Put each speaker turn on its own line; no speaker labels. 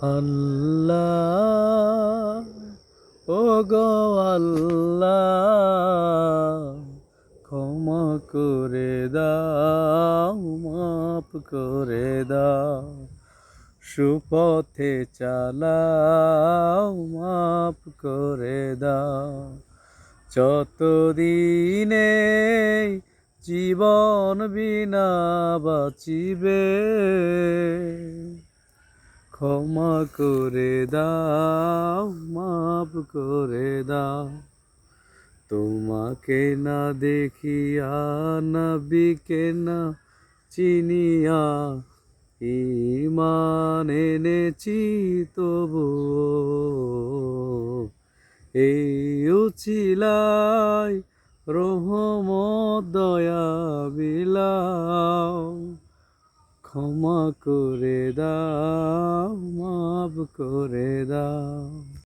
আল্লাহ, ও গো আল্লাহ, ক্ষমা করে দাও, মাফ করে দাও, সুপথে চালাও, মাফ করে দাও। যতদিনে জীবন বিনা বাঁচিবে, ক্ষমা করে দাও, মাফ করে দাও। তোমাকে না দেখিয়া, নবীকে না চিনিয়া, ঈমান এনেছি তবুও এই উছিলায় রহমত দয়া বিলাও। ক্ষমা করে দাও, মাফ করে দাও।